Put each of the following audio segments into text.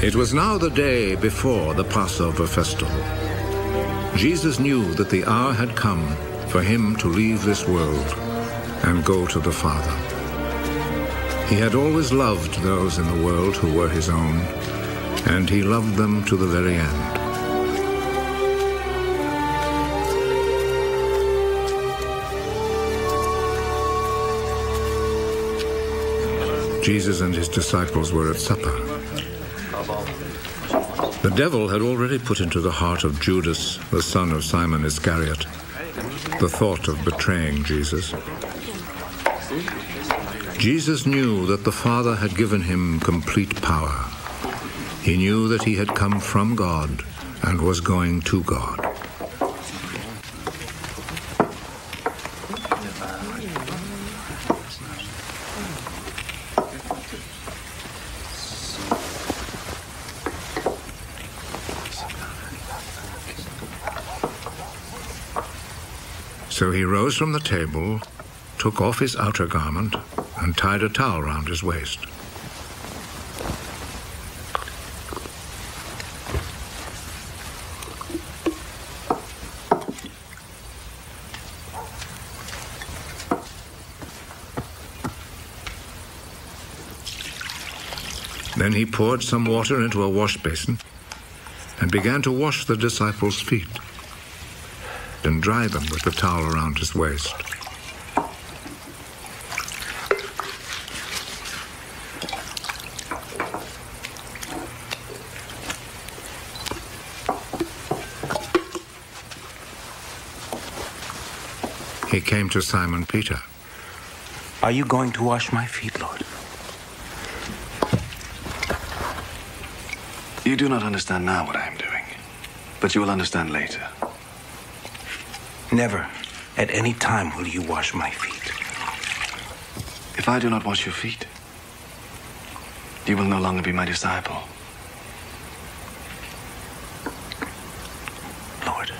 It was now the day before the Passover festival. Jesus knew that the hour had come for him to leave this world and go to the Father. He had always loved those in the world who were his own, and he loved them to the very end. Jesus and his disciples were at supper. The devil had already put into the heart of Judas, the son of Simon Iscariot, the thought of betraying Jesus. Jesus knew that the Father had given him complete power. He knew that he had come from God and was going to God. So he rose from the table, took off his outer garment, and tied a towel round his waist. Then he poured some water into a wash basin and began to wash the disciples' feet and dry them with the towel around his waist. He came to Simon Peter. Are you going to wash my feet, Lord? You do not understand now what I am doing, but you will understand later. Never, at any time, will you wash my feet. If I do not wash your feet, you will no longer be my disciple. Lord,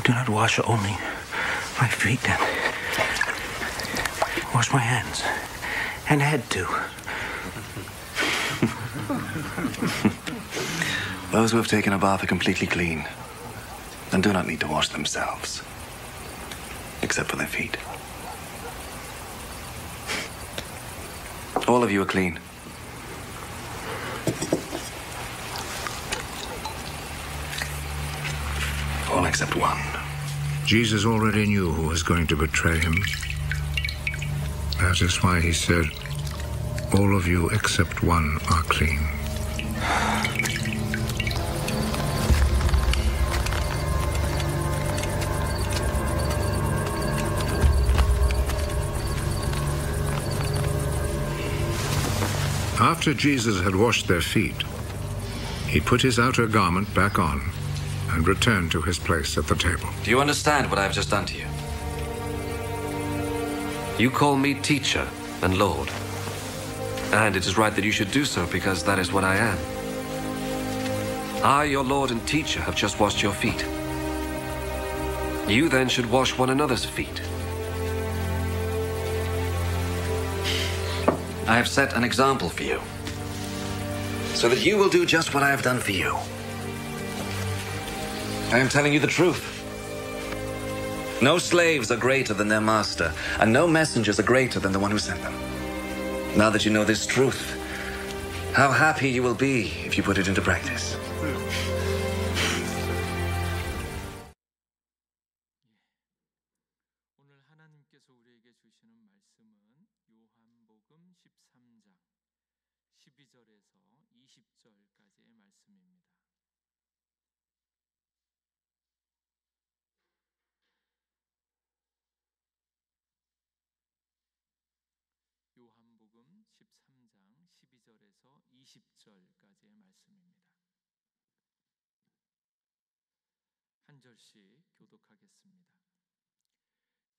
do not wash only my feet, and wash my hands and head too. Those who have taken a bath are completely clean and do not need to wash themselves, except for their feet. All of you are clean. All except one. Jesus already knew who was going to betray him. That is why he said, "All of you except one are clean." After Jesus had washed their feet, he put his outer garment back on and returned to his place at the table. Do you understand what I have just done to you? You call me teacher and Lord, and it is right that you should do so because that is what I am. I, your Lord and teacher, have just washed your feet. You then should wash one another's feet. I have set an example for you, so that you will do just what I have done for you. I am telling you the truth. No slaves are greater than their master, and no messengers are greater than the one who sent them. Now that you know this truth, how happy you will be if you put it into practice. 오늘 하나님께서 우리에게 주시는 말씀은 요한복음 13장 12절에서 20절까지의 말씀입니다. 요한복음 13장 12절에서 20절까지의 말씀입니다. 한 절씩 교독하겠습니다.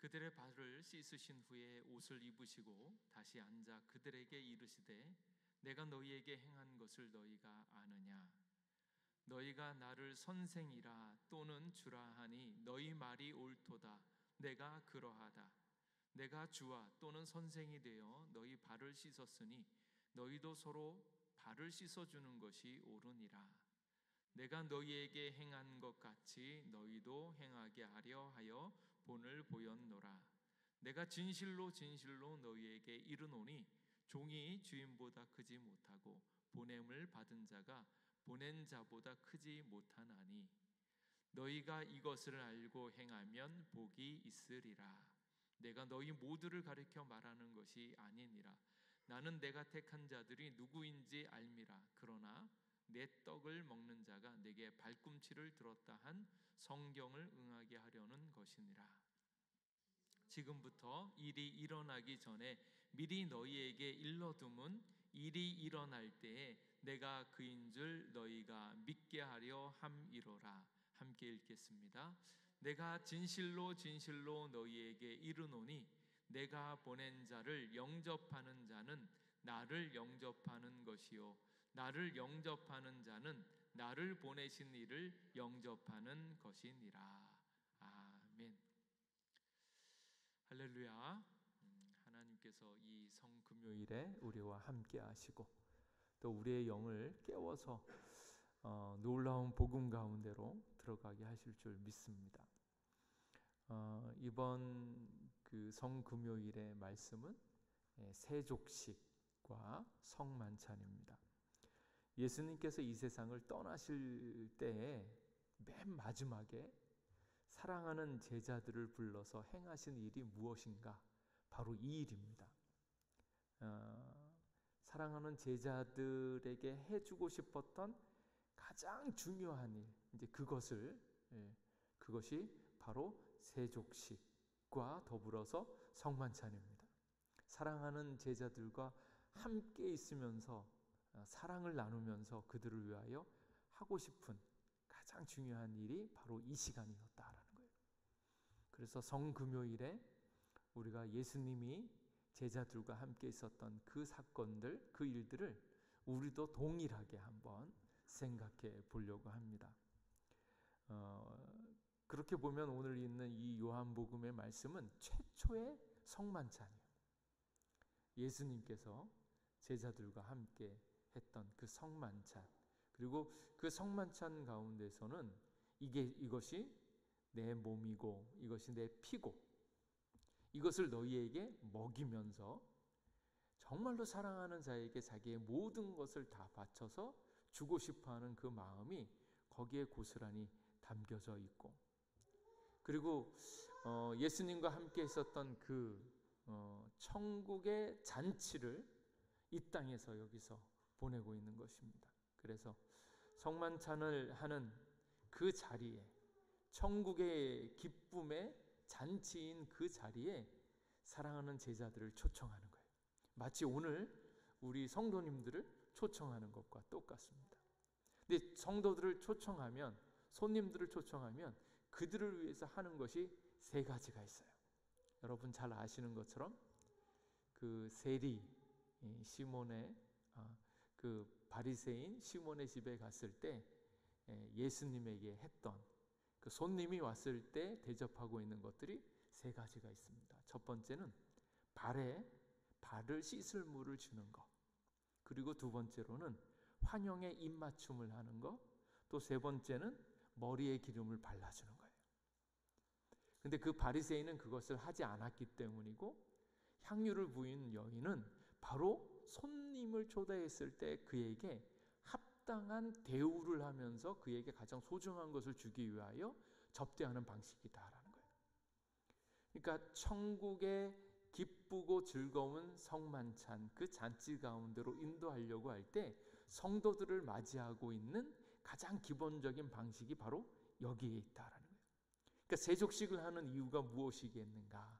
그들의 발을 씻으신 후에 옷을 입으시고 다시 앉아 그들에게 이르시되 내가 너희에게 행한 것을 너희가 아느냐? 너희가 나를 선생이라 또는 주라 하니 너희 말이 옳도다. 내가 그러하다. 내가 주와 또는 선생이 되어 너희 발을 씻었으니 너희도 서로 발을 씻어주는 것이 옳으니라. 내가 너희에게 행한 것 같이 너희도 행하게 하려 하여 본을 보였노라. 내가 진실로 진실로 너희에게 이르노니 종이 주인보다 크지 못하고 보냄을 받은 자가 보낸 자보다 크지 못하나니 너희가 이것을 알고 행하면 복이 있으리라. 내가 너희 모두를 가리켜 말하는 것이 아니니라. 나는 내가 택한 자들이 누구인지 알미라. 그러나 내 떡을 먹는 자가 내게 발꿈치를 들었다 한 성경을 응하게 하려는 것이니라. 지금부터 일이 일어나기 전에 미리 너희에게 일러둠은 일이 일어날 때에 내가 그인 줄 너희가 믿게 하려 함이로라. 함께 읽겠습니다. 내가 진실로 진실로 너희에게 이르노니 내가 보낸 자를 영접하는 자는 나를 영접하는 것이요 나를 영접하는 자는 나를 보내신 이를 영접하는 것이니라. 아멘. 할렐루야. 하나님께서 이 성금요일에 우리와 함께 하시고 또 우리의 영을 깨워서 놀라운 복음 가운데로 들어가게 하실 줄 믿습니다. 이번 그 성금요일의 말씀은 세족식과 성만찬입니다. 예수님께서 이 세상을 떠나실 때에 맨 마지막에 사랑하는 제자들을 불러서 행하신 일이 무엇인가? 바로 이 일입니다. 사랑하는 제자들에게 해주고 싶었던 가장 중요한 일, 이제 그것이 바로 세족식과 더불어서 성만찬입니다. 사랑하는 제자들과 함께 있으면서 사랑을 나누면서 그들을 위하여 하고 싶은 가장 중요한 일이 바로 이 시간이었다라는 거예요. 그래서 성금요일에 우리가 예수님이 제자들과 함께 있었던 그 사건들, 그 일들을 우리도 동일하게 한번 생각해 보려고 합니다. 그렇게 보면 오늘 있는 이 요한복음의 말씀은 최초의 성만찬이에요. 예수님께서 제자들과 함께 했던 그 성만찬, 그리고 그 성만찬 가운데서는 이것이 내 몸이고 이것이 내 피고 이것을 너희에게 먹이면서 정말로 사랑하는 자에게 자기의 모든 것을 다 바쳐서 주고 싶어하는 그 마음이 거기에 고스란히 담겨져 있고, 그리고 예수님과 함께 있었던 그 천국의 잔치를 이 땅에서 여기서 보내고 있는 것입니다. 그래서 성만찬을 하는 그 자리에, 천국의 기쁨의 잔치인 그 자리에 사랑하는 제자들을 초청하는 거예요. 마치 오늘 우리 성도님들을 초청하는 것과 똑같습니다. 근데 성도들을 초청하면, 손님들을 초청하면 그들을 위해서 하는 것이 세 가지가 있어요. 여러분 잘 아시는 것처럼 그 세리 시몬의 그 바리새인 시몬의 집에 갔을 때 예수님에게 했던 그 손님이 왔을 때 대접하고 있는 것들이 세 가지가 있습니다. 첫 번째는 발을 씻을 물을 주는 것, 그리고 두 번째로는 환영의 입맞춤을 하는 것, 또 세 번째는 머리에 기름을 발라주는 거예요. 근데 그 바리새인은 그것을 하지 않았기 때문이고, 향유를 부인 여인은 바로 손님을 초대했을 때 그에게 합당한 대우를 하면서 그에게 가장 소중한 것을 주기 위하여 접대하는 방식이다라는 거예요. 그러니까 천국의 기쁘고 즐거운 성만찬, 그 잔치 가운데로 인도하려고 할 때 성도들을 맞이하고 있는 가장 기본적인 방식이 바로 여기에 있다라는 거예요. 그러니까 세족식을 하는 이유가 무엇이겠는가?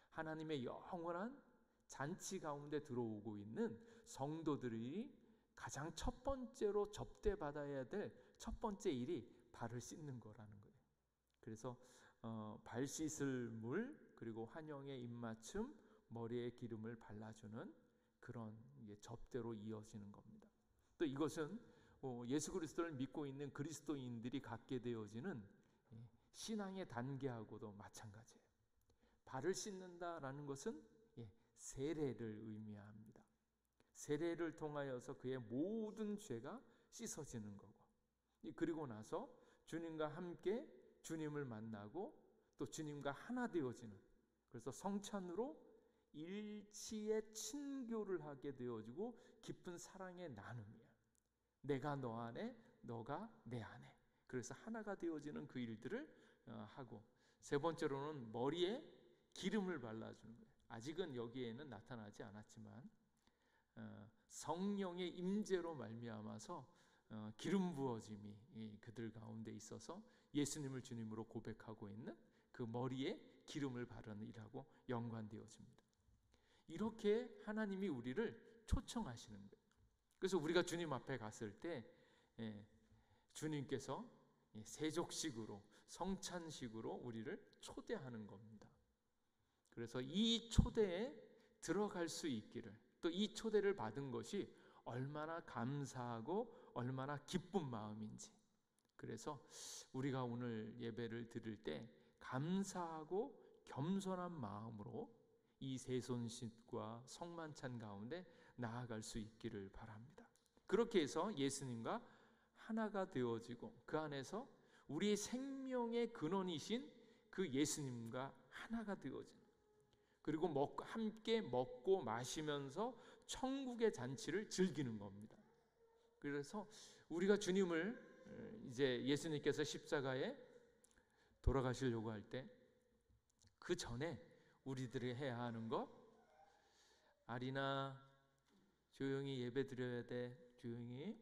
하나님의 영원한 잔치 가운데 들어오고 있는 성도들이 가장 첫 번째로 접대받아야 될 첫 번째 일이 발을 씻는 거라는 거예요. 그래서 발 씻을 물, 그리고 환영의 입맞춤, 머리에 기름을 발라주는 그런 접대로 이어지는 겁니다. 또 이것은 예수 그리스도를 믿고 있는 그리스도인들이 갖게 되어지는 신앙의 단계하고도 마찬가지예요. 발을 씻는다라는 것은 세례를 의미합니다. 세례를 통하여서 그의 모든 죄가 씻어지는 거고, 그리고 나서 주님과 함께 주님을 만나고 또 주님과 하나 되어지는, 그래서 성찬으로 일치의 친교를 하게 되어지고 깊은 사랑의 나눔이야. 내가 너 안에, 너가 내 안에. 그래서 하나가 되어지는 그 일들을 하고, 세 번째로는 머리에 기름을 발라주는 거예요. 아직은 여기에는 나타나지 않았지만 성령의 임재로 말미암아서 기름 부어짐이 그들 가운데 있어서 예수님을 주님으로 고백하고 있는 그 머리에 기름을 바르는 일하고 연관되어집니다. 이렇게 하나님이 우리를 초청하시는 거예요. 그래서 우리가 주님 앞에 갔을 때 주님께서 세족식으로, 성찬식으로 우리를 초대하는 겁니다. 그래서 이 초대에 들어갈 수 있기를, 또 이 초대를 받은 것이 얼마나 감사하고 얼마나 기쁜 마음인지, 그래서 우리가 오늘 예배를 드릴 때 감사하고 겸손한 마음으로 이 세손식과 성만찬 가운데 나아갈 수 있기를 바랍니다. 그렇게 해서 예수님과 하나가 되어지고 그 안에서 우리의 생명의 근원이신 그 예수님과 하나가 되어진, 그리고 함께 먹고 마시면서 천국의 잔치를 즐기는 겁니다. 그래서 우리가 주님을 이제 예수님께서 십자가에 돌아가시려고 할 때 그 전에 우리들이 해야 하는 거, 아리나 조용히 예배 드려야 돼. 조용히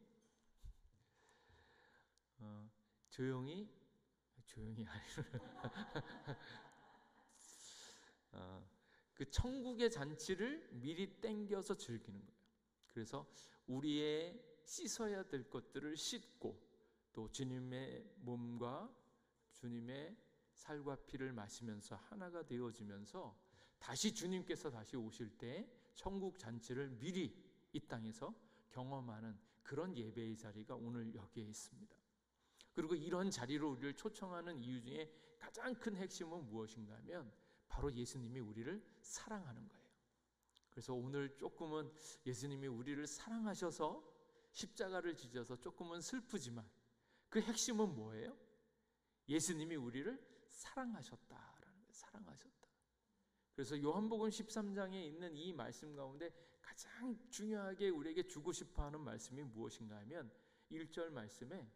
그 천국의 잔치를 미리 땡겨서 즐기는 거예요. 그래서 우리의 씻어야 될 것들을 씻고, 또 주님의 몸과 주님의 살과 피를 마시면서 하나가 되어지면서 다시 주님께서 다시 오실 때 천국 잔치를 미리 이 땅에서 경험하는 그런 예배의 자리가 오늘 여기에 있습니다. 그리고 이런 자리로 우리를 초청하는 이유 중에 가장 큰 핵심은 무엇인가 하면 바로 예수님이 우리를 사랑하는 거예요. 그래서 오늘 조금은 예수님이 우리를 사랑하셔서 십자가를 지셔서 조금은 슬프지만 그 핵심은 뭐예요? 예수님이 우리를 사랑하셨다라는 거예요. 사랑하셨다. 그래서 요한복음 13장에 있는 이 말씀 가운데 가장 중요하게 우리에게 주고 싶어하는 말씀이 무엇인가 하면 1절 말씀에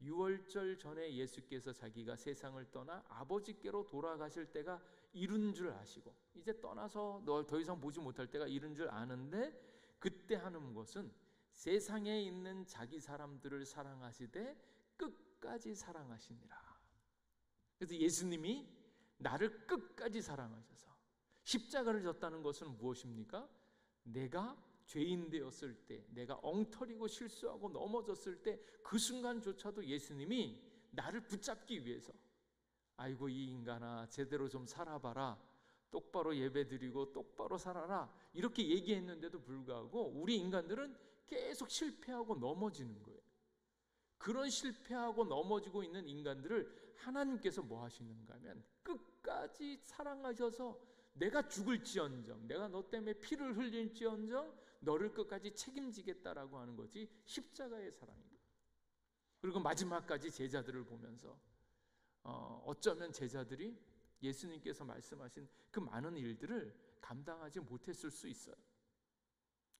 유월절 전에 예수께서 자기가 세상을 떠나 아버지께로 돌아가실 때가 이른 줄 아시고, 이제 떠나서 너 더 이상 보지 못할 때가 이른 줄 아는데 그때 하는 것은 세상에 있는 자기 사람들을 사랑하시되 끝까지 사랑하시니라. 그래서 예수님이 나를 끝까지 사랑하셔서 십자가를 졌다는 것은 무엇입니까? 내가 죄인 되었을 때, 내가 엉터리고 실수하고 넘어졌을 때 그 순간조차도 예수님이 나를 붙잡기 위해서, 아이고 이 인간아 제대로 좀 살아봐라, 똑바로 예배드리고 똑바로 살아라, 이렇게 얘기했는데도 불구하고 우리 인간들은 계속 실패하고 넘어지는 거예요. 그런 실패하고 넘어지고 있는 인간들을 하나님께서 뭐 하시는가 하면 끝까지 사랑하셔서 내가 죽을지언정, 내가 너 때문에 피를 흘릴지언정 너를 끝까지 책임지겠다라고 하는 것이 십자가의 사랑입니다. 그리고 마지막까지 제자들을 보면서 어쩌면 제자들이 예수님께서 말씀하신 그 많은 일들을 감당하지 못했을 수 있어요.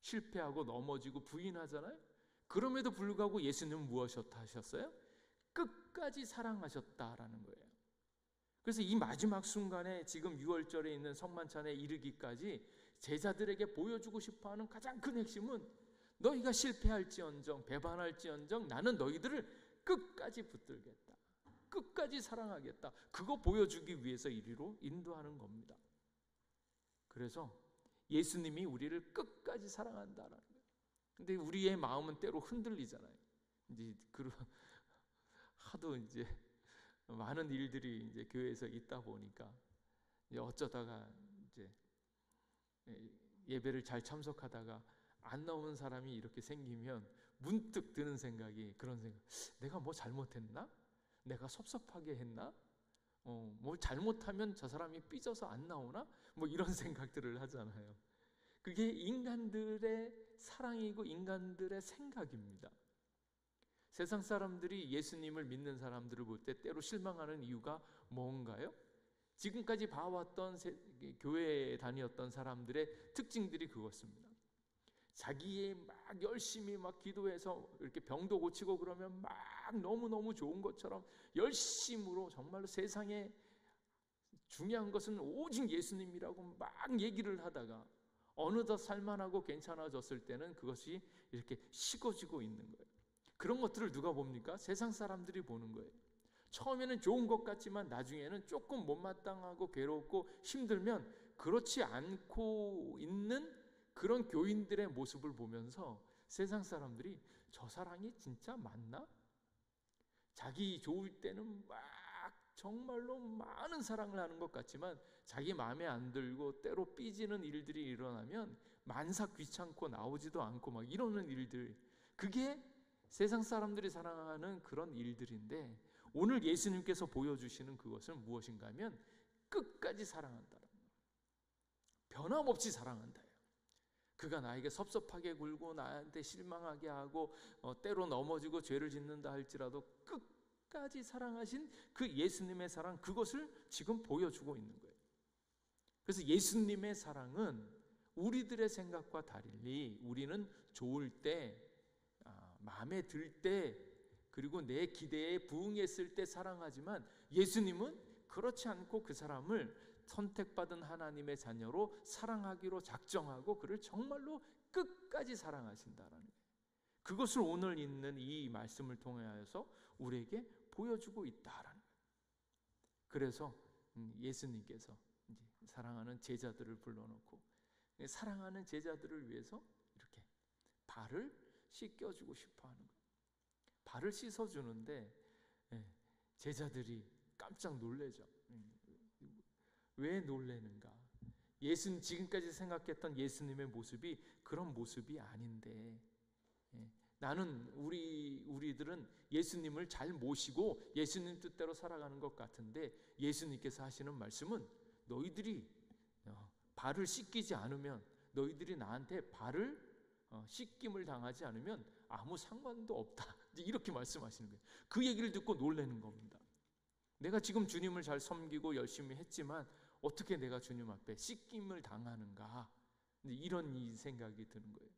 실패하고 넘어지고 부인하잖아요. 그럼에도 불구하고 예수님은 무엇이었다 하셨어요? 끝까지 사랑하셨다라는 거예요. 그래서 이 마지막 순간에 지금 6월절에 있는 성만찬에 이르기까지 제자들에게 보여주고 싶어하는 가장 큰 핵심은 너희가 실패할지언정 배반할지언정 나는 너희들을 끝까지 붙들겠다, 끝까지 사랑하겠다, 그거 보여주기 위해서 이리로 인도하는 겁니다. 그래서 예수님이 우리를 끝까지 사랑한다라는 거예요. 근데 우리의 마음은 때로 흔들리잖아요. 이제 하도 이제 많은 일들이 이제 교회에서 있다 보니까 이제 어쩌다가 이제 예배를 잘 참석하다가 안 나오는 사람이 이렇게 생기면 문득 드는 생각이 그런 생각, 내가 뭐 잘못했나? 내가 섭섭하게 했나? 뭐 잘못하면 저 사람이 삐져서 안 나오나? 뭐 이런 생각들을 하잖아요. 그게 인간들의 사랑이고 인간들의 생각입니다. 세상 사람들이 예수님을 믿는 사람들을 볼 때 때로 실망하는 이유가 뭔가요? 지금까지 봐왔던 교회에 다녔던 사람들의 특징들이 그것입니다. 자기의 막 열심히 막 기도해서 이렇게 병도 고치고 그러면 막 너무너무 좋은 것처럼 열심으로 정말로 세상에 중요한 것은 오직 예수님이라고 막 얘기를 하다가 어느덧 살만하고 괜찮아졌을 때는 그것이 이렇게 식어지고 있는 거예요. 그런 것들을 누가 봅니까? 세상 사람들이 보는 거예요. 처음에는 좋은 것 같지만 나중에는 조금 못마땅하고 괴롭고 힘들면 그렇지 않고 있는 그런 교인들의 모습을 보면서 세상 사람들이 저 사랑이 진짜 맞나? 자기 좋을 때는 막 정말로 많은 사랑을 하는 것 같지만 자기 마음에 안 들고 때로 삐지는 일들이 일어나면 만사 귀찮고 나오지도 않고 막 이러는 일들, 그게 세상 사람들이 사랑하는 그런 일들인데 오늘 예수님께서 보여주시는 그것은 무엇인가 하면 끝까지 사랑한다는 거예요. 변함없이 사랑한다. 그가 나에게 섭섭하게 굴고 나한테 실망하게 하고 때로 넘어지고 죄를 짓는다 할지라도 끝까지 사랑하신 그 예수님의 사랑, 그것을 지금 보여주고 있는 거예요. 그래서 예수님의 사랑은 우리들의 생각과 달리 우리는 좋을 때, 마음에 들 때, 그리고 내 기대에 부응했을 때 사랑하지만 예수님은 그렇지 않고 그 사람을 선택받은 하나님의 자녀로 사랑하기로 작정하고 그를 정말로 끝까지 사랑하신다라는 거예요. 그것을 오늘 있는 이 말씀을 통하여서 우리에게 보여주고 있다라는 거예요. 그래서 예수님께서 이제 사랑하는 제자들을 불러놓고 사랑하는 제자들을 위해서 이렇게 발을 씻겨주고 싶어하는 거예요. 발을 씻어주는데 제자들이 깜짝 놀래죠. 왜 놀래는가? 지금까지 생각했던 예수님의 모습이 그런 모습이 아닌데, 나는 우리들은 예수님을 잘 모시고 예수님 뜻대로 살아가는 것 같은데 예수님께서 하시는 말씀은 너희들이 발을 씻기지 않으면, 너희들이 나한테 발을 씻김을 당하지 않으면 아무 상관도 없다, 이렇게 말씀하시는 거예요. 그 얘기를 듣고 놀라는 겁니다. 내가 지금 주님을 잘 섬기고 열심히 했지만 어떻게 내가 주님 앞에 씻김을 당하는가, 이런 이 생각이 드는 거예요.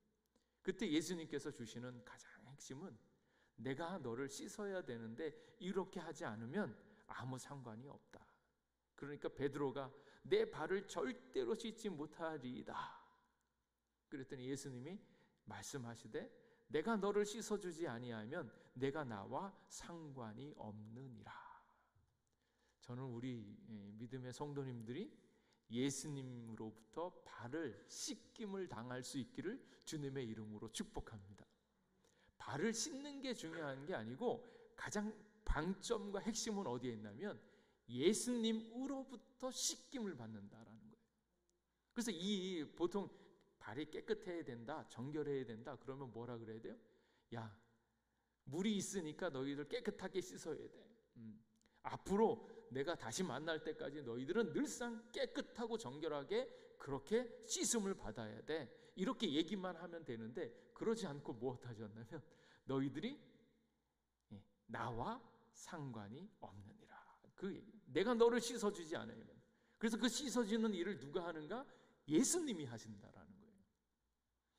그때 예수님께서 주시는 가장 핵심은 내가 너를 씻어야 되는데 이렇게 하지 않으면 아무 상관이 없다. 그러니까 베드로가 내 발을 절대로 씻지 못하리이다. 그랬더니 예수님이 말씀하시되 내가 너를 씻어주지 아니하면 내가 나와 상관이 없느니라. 저는 우리 믿음의 성도님들이 예수님으로부터 발을 씻김을 당할 수 있기를 주님의 이름으로 축복합니다. 발을 씻는 게 중요한 게 아니고 가장 방점과 핵심은 어디에 있냐면 예수님으로부터 씻김을 받는다라는 거예요. 그래서 보통 발이 깨끗해야 된다, 정결해야 된다 그러면 뭐라 그래야 돼요? 야, 물이 있으니까 너희들 깨끗하게 씻어야 돼. 앞으로 내가 다시 만날 때까지 너희들은 늘상 깨끗하고 정결하게 그렇게 씻음을 받아야 돼. 이렇게 얘기만 하면 되는데 그러지 않고 무엇 하셨냐면 너희들이 나와 상관이 없느니라. 그 얘기. 내가 너를 씻어주지 않으면. 그래서 그 씻어주는 일을 누가 하는가? 예수님이 하신다라는 거예요.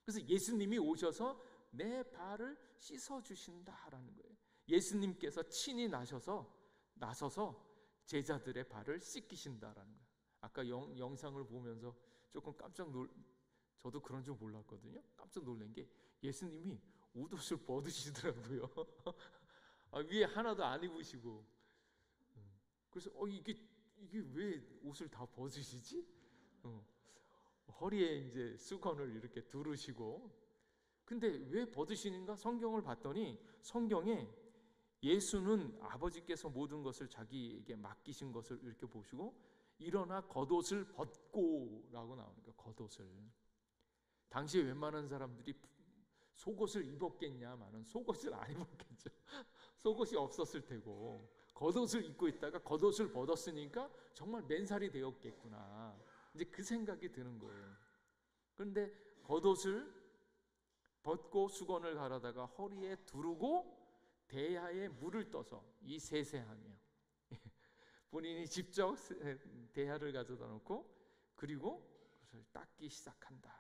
그래서 예수님이 오셔서 내 발을 씻어주신다라는 거예요. 예수님께서 친히 나서서 제자들의 발을 씻기신다라는 거예요. 아까 영상을 보면서 조금 저도 그런 줄 몰랐거든요. 깜짝 놀란 게 예수님이 옷을 벗으시더라고요. 위에 하나도 안 입으시고. 그래서 이게 왜 옷을 다 벗으시지? 허리에 이제 수건을 이렇게 두르시고. 근데 왜 벗으시는가? 성경을 봤더니 성경에 예수는 아버지께서 모든 것을 자기에게 맡기신 것을 이렇게 보시고 일어나 겉옷을 벗고 라고 나오니까 겉옷을. 당시에 웬만한 사람들이 속옷을 입었겠냐마는 속옷을 안 입었겠죠. 속옷이 없었을 테고 겉옷을 입고 있다가 겉옷을 벗었으니까 정말 맨살이 되었겠구나. 이제 그 생각이 드는 거예요. 그런데 겉옷을 벗고 수건을 갈아다가 허리에 두르고 대야에 물을 떠서 이 세세하며 본인이 직접 대야를 가져다 놓고 그리고 그것을 닦기 시작한다.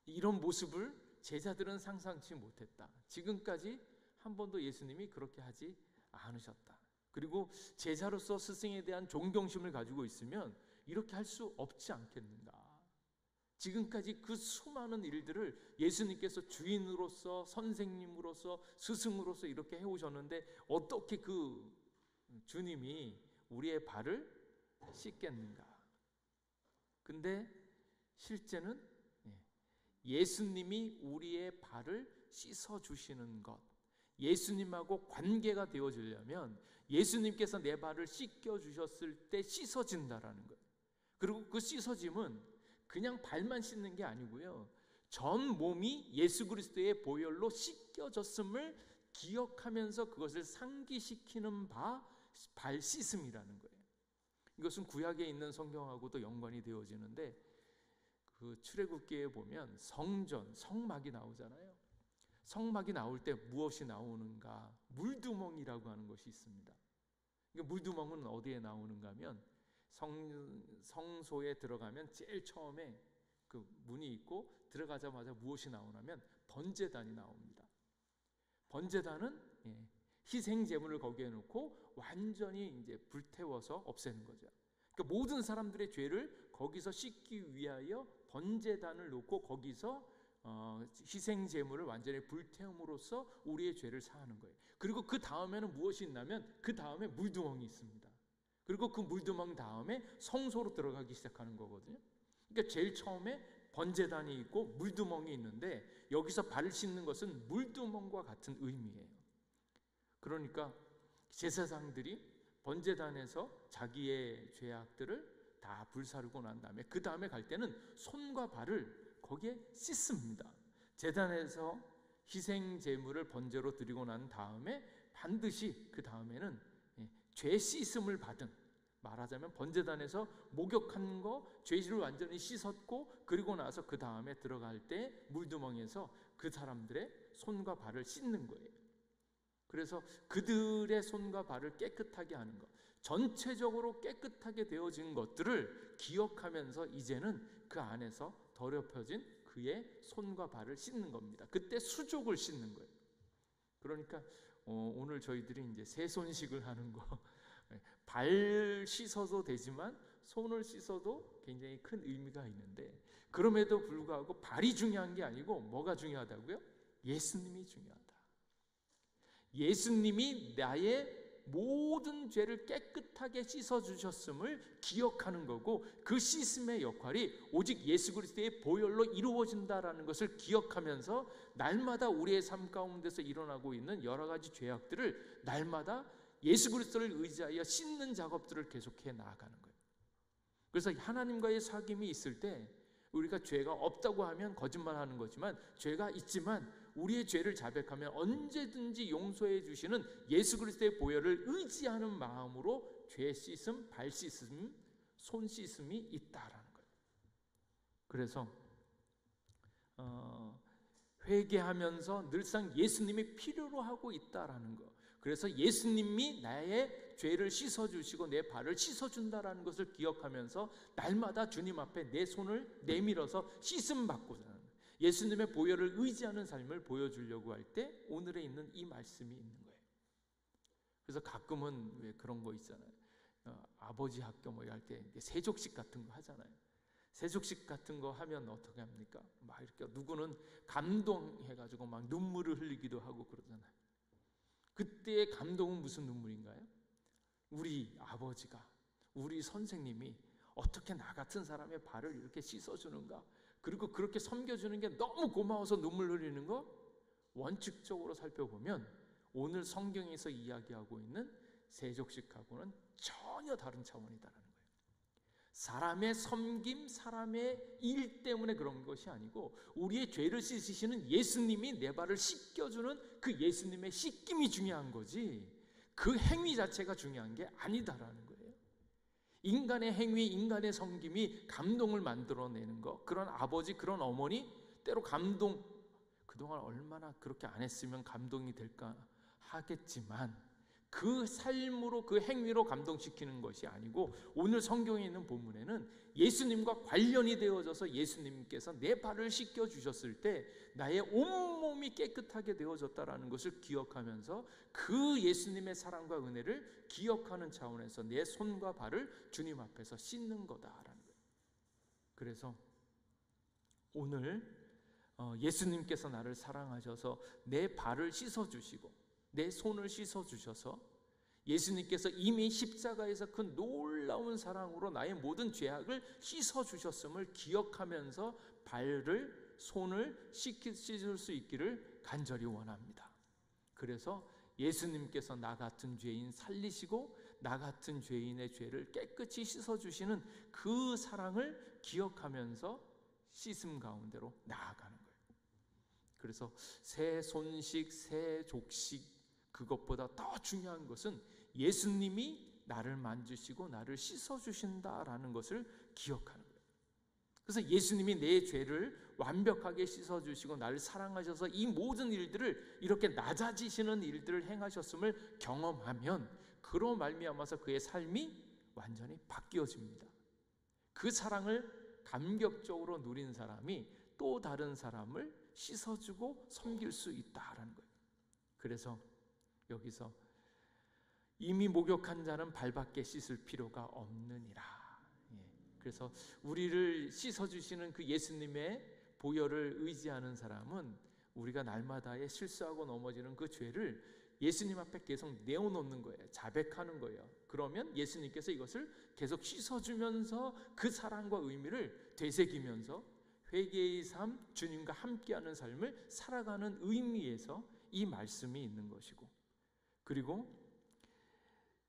이런 모습을 제자들은 상상치 못했다. 지금까지 한 번도 예수님이 그렇게 하지 않으셨다. 그리고 제자로서 스승에 대한 존경심을 가지고 있으면 이렇게 할 수 없지 않겠는가. 지금까지 그 수많은 일들을 예수님께서 주인으로서 선생님으로서 스승으로서 이렇게 해오셨는데 어떻게 그 주님이 우리의 발을 씻겠는가. 근데 실제는 예수님이 우리의 발을 씻어주시는 것, 예수님하고 관계가 되어지려면 예수님께서 내 발을 씻겨주셨을 때 씻어진다라는 거예요. 그리고 그 씻어짐은 그냥 발만 씻는 게 아니고요, 전 몸이 예수 그리스도의 보혈로 씻겨졌음을 기억하면서 그것을 상기시키는 발 씻음이라는 거예요. 이것은 구약에 있는 성경하고도 연관이 되어지는데 그 출애굽기에 보면 성전, 성막이 나오잖아요. 성막이 나올 때 무엇이 나오는가? 물두멍이라고 하는 것이 있습니다. 물두멍은 어디에 나오는가 하면 성소에 들어가면 제일 처음에 그 문이 있고 들어가자마자 무엇이 나오냐면 번제단이 나옵니다. 번제단은 희생 제물을 거기에 놓고 완전히 이제 불태워서 없애는 거죠. 그러니까 모든 사람들의 죄를 거기서 씻기 위하여 번제단을 놓고 거기서 희생 제물을 완전히 불태움으로써 우리의 죄를 사하는 거예요. 그리고 그 다음에는 무엇이 있냐면 그 다음에 물두멍이 있습니다. 그리고 그 물두멍 다음에 성소로 들어가기 시작하는 거거든요. 그러니까 제일 처음에 번제단이 있고 물두멍이 있는데 여기서 발을 씻는 것은 물두멍과 같은 의미예요. 그러니까 제사장들이 번제단에서 자기의 죄악들을 다 불사르고 난 다음에 그 다음에 갈 때는 손과 발을 거기에 씻습니다. 제단에서 희생 제물을 번제로 드리고 난 다음에 반드시 그 다음에는 죄 씻음을 받은, 말하자면 번제단에서 목욕한 거 죄를 완전히 씻었고 그리고 나서 그 다음에 들어갈 때 물두멍에서 그 사람들의 손과 발을 씻는 거예요. 그래서 그들의 손과 발을 깨끗하게 하는 것, 전체적으로 깨끗하게 되어진 것들을 기억하면서 이제는 그 안에서 더럽혀진 그의 손과 발을 씻는 겁니다. 그때 수족을 씻는 거예요. 그러니까 오늘 저희들이 이제 새손식을 하는 거, 발 씻어도 되지만 손을 씻어도 굉장히 큰 의미가 있는데 그럼에도 불구하고 발이 중요한 게 아니고 뭐가 중요하다고요? 예수님이 중요하다. 예수님이 나의 모든 죄를 깨끗하게 씻어주셨음을 기억하는 거고 그 씻음의 역할이 오직 예수 그리스도의 보혈로 이루어진다라는 것을 기억하면서 날마다 우리의 삶 가운데서 일어나고 있는 여러 가지 죄악들을 날마다 예수 그리스도를 의지하여 씻는 작업들을 계속해 나아가는 거예요. 그래서 하나님과의 사귐이 있을 때 우리가 죄가 없다고 하면 거짓말하는 거지만 죄가 있지만 우리의 죄를 자백하면 언제든지 용서해 주시는 예수 그리스도의 보혈을 의지하는 마음으로 죄 씻음, 발 씻음, 손 씻음이 있다라는 거예요. 그래서 회개하면서 늘상 예수님이 필요로 하고 있다라는 거. 그래서 예수님이 나의 죄를 씻어주시고 내 발을 씻어준다라는 것을 기억하면서 날마다 주님 앞에 내 손을 내밀어서 씻음 받고자 하는 예수님의 보혈을 의지하는 삶을 보여주려고 할 때 오늘에 있는 이 말씀이 있는 거예요. 그래서 가끔은 왜 그런 거 있잖아요. 아버지 학교 뭐 할 때 세족식 같은 거 하잖아요. 세족식 같은 거 하면 어떻게 합니까? 막 이렇게 누구는 감동해가지고 막 눈물을 흘리기도 하고 그러잖아요. 그때의 감동은 무슨 눈물인가요? 우리 아버지가, 우리 선생님이 어떻게 나 같은 사람의 발을 이렇게 씻어주는가? 그리고 그렇게 섬겨주는 게 너무 고마워서 눈물 흘리는 거? 원칙적으로 살펴보면 오늘 성경에서 이야기하고 있는 세족식하고는 전혀 다른 차원이다라는 거예요. 사람의 섬김, 사람의 일 때문에 그런 것이 아니고 우리의 죄를 씻으시는 예수님이 내 발을 씻겨주는 그 예수님의 씻김이 중요한 거지 그 행위 자체가 중요한 게 아니다라는 거예요. 인간의 행위, 인간의 섬김이 감동을 만들어내는 것, 그런 아버지, 그런 어머니, 때로 감동, 그동안 얼마나 그렇게 안 했으면 감동이 될까 하겠지만 그 삶으로, 그 행위로 감동시키는 것이 아니고, 오늘 성경에 있는 본문에는 예수님과 관련이 되어져서 예수님께서 내 발을 씻겨주셨을 때 나의 온몸이 깨끗하게 되어졌다라는 것을 기억하면서 그 예수님의 사랑과 은혜를 기억하는 차원에서 내 손과 발을 주님 앞에서 씻는 거다라는 거예요. 그래서 오늘 예수님께서 나를 사랑하셔서 내 발을 씻어주시고 내 손을 씻어주셔서 예수님께서 이미 십자가에서 그 놀라운 사랑으로 나의 모든 죄악을 씻어주셨음을 기억하면서 발을, 손을 씻을 수 있기를 간절히 원합니다. 그래서 예수님께서 나 같은 죄인 살리시고 나 같은 죄인의 죄를 깨끗이 씻어주시는 그 사랑을 기억하면서 씻음 가운데로 나아가는 거예요. 그래서 새 손식, 새 족식, 그것보다 더 중요한 것은 예수님이 나를 만지시고 나를 씻어주신다라는 것을 기억하는 거예요. 그래서 예수님이 내 죄를 완벽하게 씻어주시고 나를 사랑하셔서 이 모든 일들을, 이렇게 낮아지시는 일들을 행하셨음을 경험하면 그로 말미암아서 그의 삶이 완전히 바뀌어집니다. 그 사랑을 감격적으로 누린 사람이 또 다른 사람을 씻어주고 섬길 수 있다라는 거예요. 그래서 여기서 이미 목욕한 자는 발밖에 씻을 필요가 없느니라. 그래서 우리를 씻어주시는 그 예수님의 보혈을 의지하는 사람은 우리가 날마다의 실수하고 넘어지는 그 죄를 예수님 앞에 계속 내어놓는 거예요. 자백하는 거예요. 그러면 예수님께서 이것을 계속 씻어주면서 그 사랑과 의미를 되새기면서 회개의 삶, 주님과 함께하는 삶을 살아가는 의미에서 이 말씀이 있는 것이고, 그리고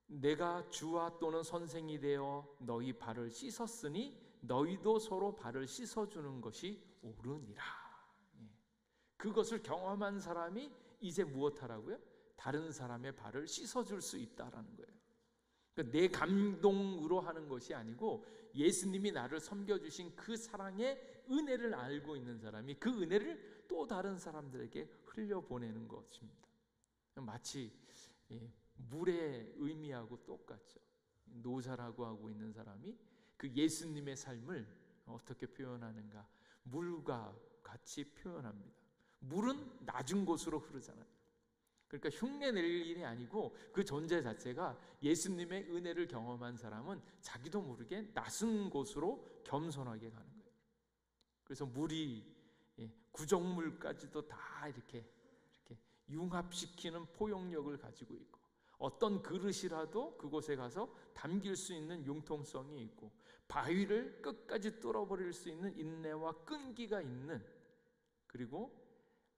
내가 주와 또는 선생이 되어 너희 발을 씻었으니 너희도 서로 발을 씻어주는 것이 옳으니라. 그것을 경험한 사람이 이제 무엇하라고요? 다른 사람의 발을 씻어줄 수 있다라는 거예요. 그러니까 내 감동으로 하는 것이 아니고 예수님이 나를 섬겨주신 그 사랑의 은혜를 알고 있는 사람이 그 은혜를 또 다른 사람들에게 흘려보내는 것입니다. 마치 물의 의미하고 똑같죠. 노자라고 하고 있는 사람이 그 예수님의 삶을 어떻게 표현하는가? 물과 같이 표현합니다. 물은 낮은 곳으로 흐르잖아요. 그러니까 흉내낼 일이 아니고 그 존재 자체가 예수님의 은혜를 경험한 사람은 자기도 모르게 낮은 곳으로 겸손하게 가는 거예요. 그래서 물이 구정물까지도 다 이렇게 융합시키는 포용력을 가지고 있고, 어떤 그릇이라도 그곳에 가서 담길 수 있는 융통성이 있고, 바위를 끝까지 뚫어버릴 수 있는 인내와 끈기가 있는, 그리고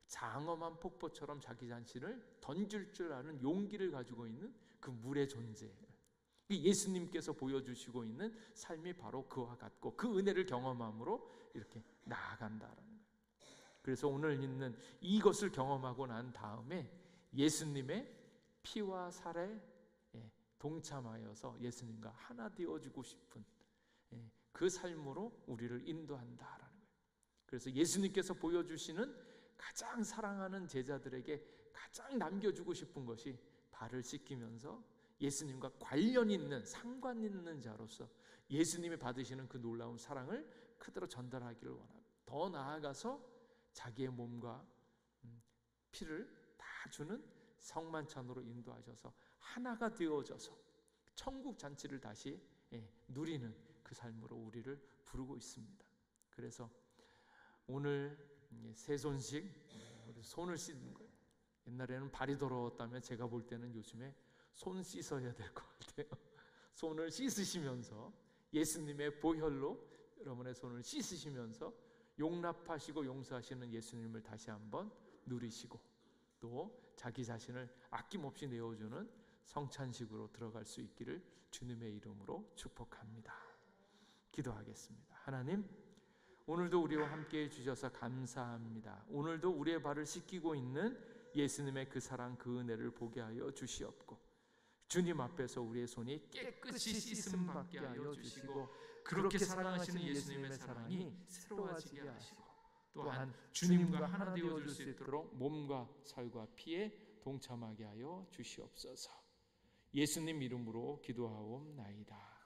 장엄한 폭포처럼 자기 자신을 던질 줄 아는 용기를 가지고 있는 그 물의 존재, 예수님께서 보여주시고 있는 삶이 바로 그와 같고 그 은혜를 경험함으로 이렇게 나아간다라는 거예요. 그래서 오늘 있는 이것을 경험하고 난 다음에 예수님의 피와 살에 동참하여서 예수님과 하나 되어주고 싶은 그 삶으로 우리를 인도한다라는 거예요. 그래서 예수님께서 보여주시는 가장 사랑하는 제자들에게 가장 남겨주고 싶은 것이 발을 씻기면서 예수님과 관련 있는, 상관 있는 자로서 예수님이 받으시는 그 놀라운 사랑을 그대로 전달하기를 원하고, 더 나아가서 자기의 몸과 피를 다 주는 성만찬으로 인도하셔서 하나가 되어져서 천국 잔치를 다시 누리는 그 삶으로 우리를 부르고 있습니다. 그래서 오늘 새 손식, 우리 손을 씻는 거예요. 옛날에는 발이 더러웠다면 제가 볼 때는 요즘에 손 씻어야 될 것 같아요. 손을 씻으시면서 예수님의 보혈로 여러분의 손을 씻으시면서 용납하시고 용서하시는 예수님을 다시 한번 누리시고, 또 자기 자신을 아낌없이 내어주는 성찬식으로 들어갈 수 있기를 주님의 이름으로 축복합니다. 기도하겠습니다. 하나님, 오늘도 우리와 함께 해주셔서 감사합니다. 오늘도 우리의 발을 씻기고 있는 예수님의 그 사랑, 그 은혜를 보게 하여 주시옵고, 주님 앞에서 우리의 손이 깨끗이 씻음 받게 하여 주시고, 그렇게 사랑하시는 예수님의 사랑이 새로워지게 하시고, 또한 주님과 하나 되어줄 수 있도록 몸과 살과 피에 동참하게 하여 주시옵소서. 예수님 이름으로 기도하옵나이다.